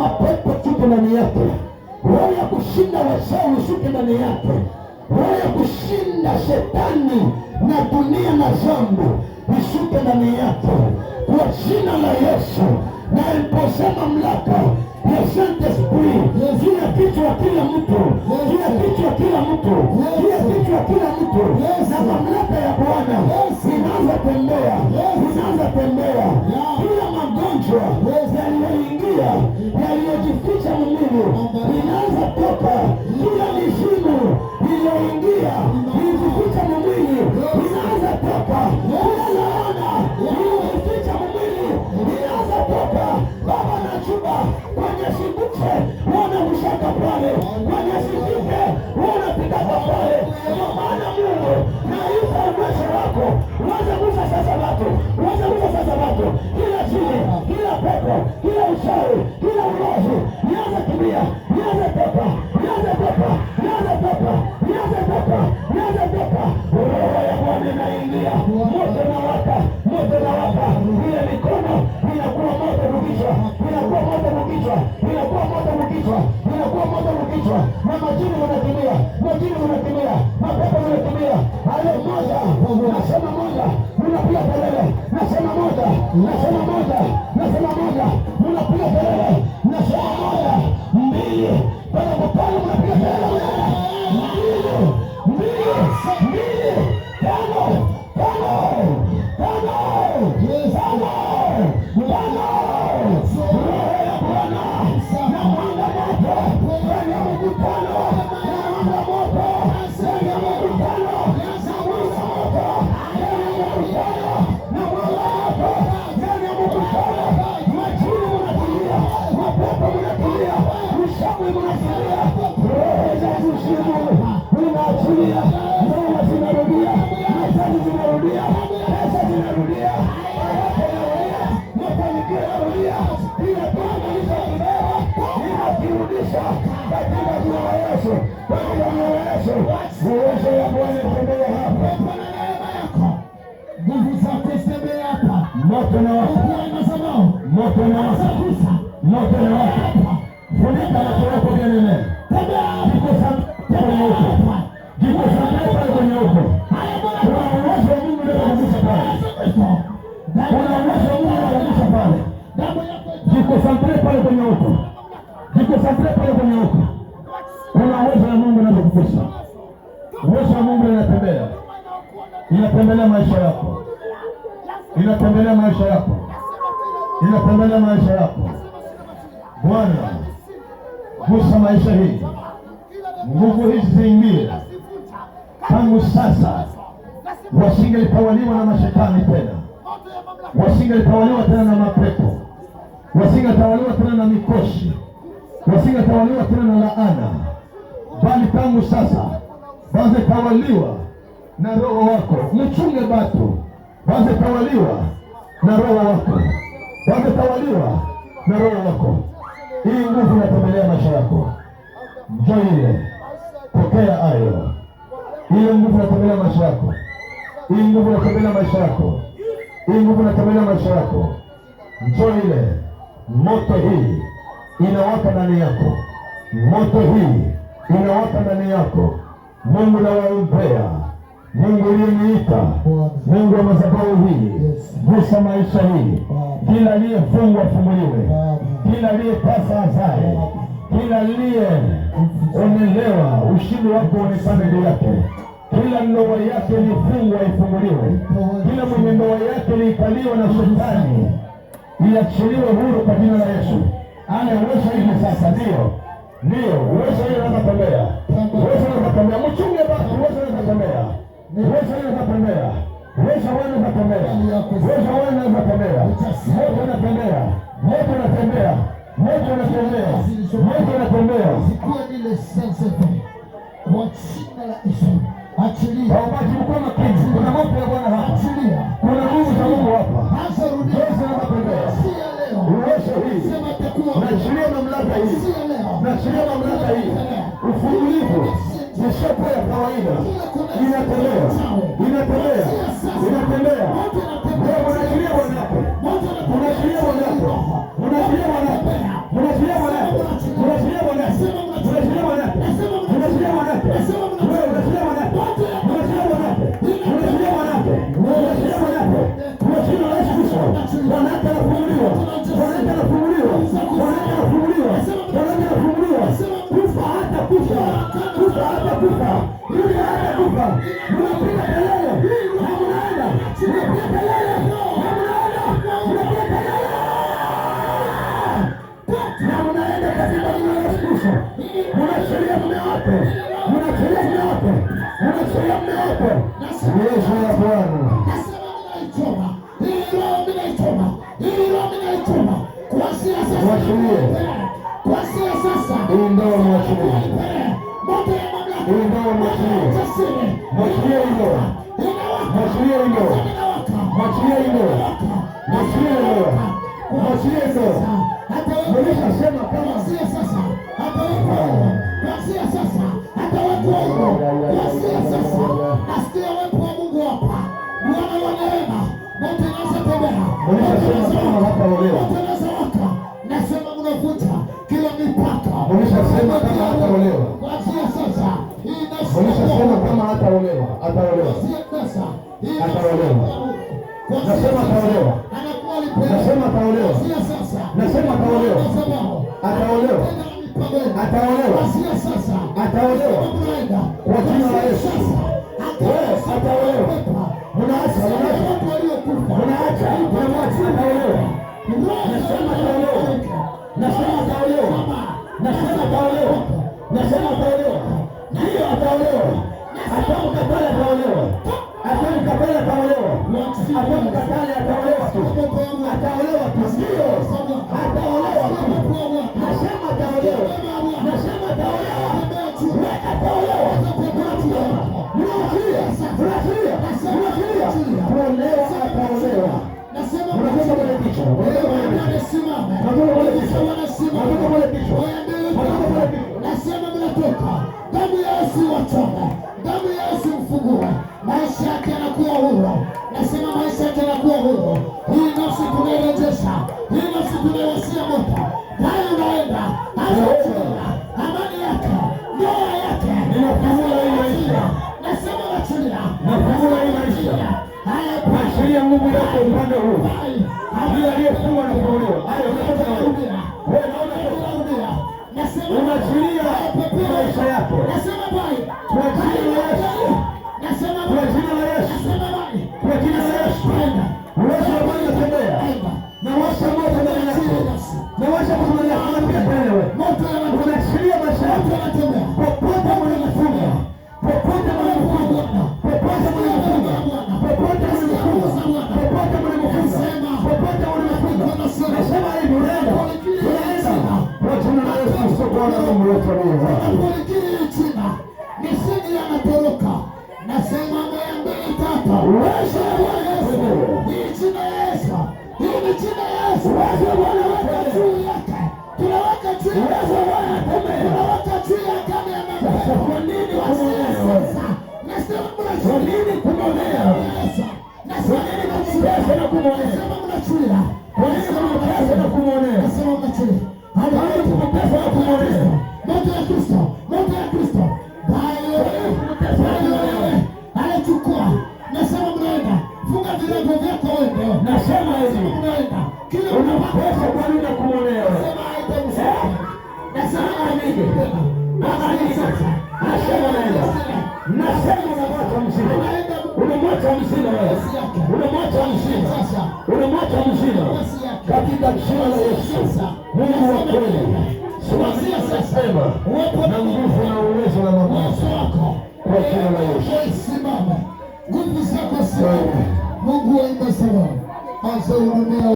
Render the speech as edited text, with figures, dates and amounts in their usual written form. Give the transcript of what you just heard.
mapepo ishuke ndani yake, roho ya kushinda wachawi ishuke ndani yake, roho ya kushinda shetani na dunia na dhambi ishuke ndani yake kwa jina la Yesu. Na aliposema mamlaka ya Saint-Esprit juu ya kichwa kila mtu, juu ya kichwa kila mtu, juu ya kichwa kila mtu, na mamlaka ya Bwana inaanza tembea, inaanza tembea. Kila magonjwa yaliyoingia, yaliyojificha mwilini inaanza toka. Kila mizimu iliyoingia ilijificha mwilini inaanza toka. Kila laana iliyojificha mwilini inaanza toka. Baba na chuba kwenye sibuche wana mshaka pale, kwenye sibike wana pitaka pale. Kwa maana Mungu na yuko uwezo wako, waza kusa sasa watu, waza kusa sasa watu. Kila chini, kila pepo, kila uchawi, kila urozi nianza kimbia, nianza toka, nianza toka, nianza toka, nianza toka, nianza toka. Roho ya Bwana inaingia, moto na waka, moto na waka. Ile mikono inakuwa moto mkichwa, inakuwa moto mkichwa, inakuwa moto mkichwa, inakuwa moto mkichwa. Na majini wanakimbia, majini wanakimbia, mapepo wanakimbia. Hayo moja, nasema moja, mnapiga kelele, nasema moja, nasema moja, nasema moja, mnapiga kelele, nasema moja, mbili, pale pale mnapiga kelele, mbili, mbili, mbili, tano, tano, tano, tano, tano. Roho ya Bwana na mwanga moto ndani ya mkutano, na mwanga moto ndani ya mkutano, na mwanga moto ndani ya mkutano, na mwanga moto ndani ya mkutano. Majini mnakimbia, mapepo mnakimbia, ushawi mnakimbia, roho za kuzimu unaachilia, ndoa zinarudia, mali zinarudia, pesa zinarudia, baraka inarudia, mafanikio yanarudia. Ile Bwana alichokilewa inakirudisha katika jina la Yesu, katika jina la Yesu. Uwezo wa Bwana utembee hapa, nguvu zako zitembee hapa. Moto na waka, moto na waka, moto na waka. Funika na kuwako vya nene, jiko sample kwenye uko, jiko sample pale kwenye uko. Kuna uwezo wa Mungu ndio kukugusa pale, kuna uwezo wa Mungu ndio kukugusa pale. Jiko sample pale kwenye uko, jiko sample pale kwenye uko. Kuna uwezo wa Mungu ndio kukugusa. Uwezo wa Mungu unatembea, inatembelea maisha yako, inatembelea maisha yako, inatembelea maisha yako. Bwana, gusa maisha hii, nguvu hizi ziingie tangu sasa. Wasingelitawaliwa na mashetani tena, wasingelitawaliwa tena na mapepo, wasingetawaliwa tena na mikosi, wasingetawaliwa tena na laana, bali tangu sasa wazetawaliwa na Roho wako. Mchunge batu, wazetawaliwa na Roho wako, wazetawaliwa na Roho wako. Hii nguvu inatembelea maisha yako, njoo ile, pokea hayo. Hii nguvu inatembelea maisha yako, hii nguvu inatembelea maisha yako, hii nguvu inatembelea maisha yako. Njoo ile, moto hii inawaka ndani yako, moto hii inawaka ndani yako. Mungu na waombea, Mungu aliyeniita, Mungu wa madhabahu hii, gusa maisha hii. Kila aliyefungwa afunguliwe, kila aliyepasa azae, kila aliyeonelewa ushindi wako uonekane juu yake. Kila ndoa yake ilifungwa ifunguliwe, kila mwenye ndoa yake ilikaliwa na shetani iachiliwe huru kwa jina la Yesu. Ana uwezo hivi sasa, ndio uwezo hiyo unatembea, uwezo unatembea. Mchunge basi, uwezo unatembea, uwezo unatembea, uwezo unatembea, uwezo unatembea, moto unatembea, moto unatembea, moto unatembea, moto unatembea. Sikuwa ile sense kwa jina la Yesu. Achilia. Waombaji mko makini. Kuna moto ya Bwana hapa. Achilia. Kuna nguvu za Mungu hapa. Hasa rudia. Yesu anatembea. Sia leo. Uwezo hii. Sema takuwa. Naachilia mamlaka hii. Sia leo. Naachilia mamlaka hii. Ufungulivu. Nishapo ya kawaida. Inatembea. Inatembea. Inatembea. Unaachilia Bwana. Unaachilia Bwana. Unaachilia Bwana. Unaachilia Bwana. Daraja lafunguliwa. Daraja lafunguliwa. Kufa hata kufa. Kufa hata kufa. Yule hata kufa. Mnapiga kelele. Na mnaenda. Mnapiga kelele. Na mnaenda. Mnapiga kelele. Na mnaenda katika jina la Yesu Kristo. Mnashiria mume wako. Mnashiria mume wako. Mnashiria mume wako. Yesu ya Bwana. Nasema ninaichoma. Hii roho ninaichoma. Hii roho ninaichoma. Kuanzia sasa. Kuanzia sasa. Hii ndoa mwachilie. Moto ya mamlaka. Hii ndoa mwachilie. Mwachilie hii ndoa. Mwachilie hii ndoa. Mwachilie hii ndoa. Mwachilie hii ndoa. Mwachilie hii ndoa. Nimeshasema kama kuanzia sasa. Hata wewe. Kuanzia sasa. Hata wewe. Kuanzia sasa. Nasikia uwepo wa Mungu hapa. Bwana wa neema. Moto inaanza tembea. nimeshasema kama hataolewa. Moto inaanza waka. Nasema mnavuta kila mipaka. Nimeshasema kama hataolewa. Kuanzia sasa. Hii Nimeshasema kama hataolewa. Ataolewa. kuanzia sasa. Hii Ataolewa. Nasema ataolewa. anakuwa alipewa. Nasema ataolewa. Kuanzia sasa. Nasema ataolewa. Ataolewa. Ataolewa. Kuanzia sasa. Ataolewa. Mnaenda. Kwa jina la Yesu. Wewe ataolewa. Unaacha, unaacha. Watu waliokufa. Unaacha, unamwacha ataolewa. Nasema ataolewa. Nasema ataolewa. Nasema ataolewa. Nasema ataolewa. Ndio ataolewa. Atamkatale ataolewa. Atamkatale ataolewa. Atamkatale ataolewa tu. Ataolewa tu. Ndio. Ataolewa tu. Nasema ataolewa. Nasema ataolewa. Ataolewa. Mnafikiria. Mnafikiria. Mnafikiria. Kuolewa ataolewa. Nasema Unatoka kwenye picha. Unatoka kwenye picha. wanasimama. Unatoka kwenye picha. Unatoka kwenye picha. Unatoka kwenye picha. Nasema mnatoka. Damu ya Yesu wachome. Damu ya Yesu mfungue. Maisha yake yanakuwa huru. Nasema maisha yake yanakuwa huru. Hii nafsi tunairejesha. Hii nafsi tunaiwasia moto. Naye unaenda. Anaachia. Amani yake. Ndoa yake. Ninafungua hii maisha. Nasema wachilia. Nafungua hii maisha. Haya Achilia nguvu yako upande huu. Yule aliyefungwa na kuolewa. Hayo unatoka na wewe. Wewe naona unaachilia maisha yako. Kwa jina la Yesu. Kwa jina la Yesu. Kwa jina la Yesu. Uwezo wa Bwana tembea. Na washa moto ndani yako. Na washa moto ndani yako. Unapiga kelele wewe. Unaachilia maisha yako. Popote mlifunga. Popote mlifunga. Popote mlifunga. Popote mlifunga. Popote mlifunga. Popote mlifunga. Nasema hivi unaenda. Unaenda. Kwa jina la Yesu Kristo Bwana Mungu wetu aliye hai. Unapolikiri china misingi yanatoroka. Nasema moja mbili tatu. Uwezo wa Bwana Yesu. Hii jina ya Yesu. Hii ni jina ya Yesu. Uwezo wa Bwana juu yake. Tunaweka juu ya Yesu. Tunaweka juu ya agano ya Mungu. Kwa nini kumwonea? Nasema Kwa nini kumwonea? Kwa nini kumtesa na kumwonea? nasema mnachuia. Kwa nini kumtesa na kumwonea? Nasema mnachuia. Kwa nini kumtesa na kumwonea? Moto ya Kristo. Moto ya Kristo. Anachukua. Nasema mnaenda. Funga virago vyako wewe. Nasema hivi. Mnaenda. Kila Unamtesa kwa nini na kumwonea? Nasema haitamsema. Nasema Anige. Anige sasa. Nasema naenda. Nasema unamwacha mzima. Unamwacha mzima wewe. Unamwacha mzima. Unamwacha mzima. Katika jina la Yesu. Mungu wa kweli. Simamia sasa. Na nguvu na uwezo na mamlaka. Kwa jina la Yesu.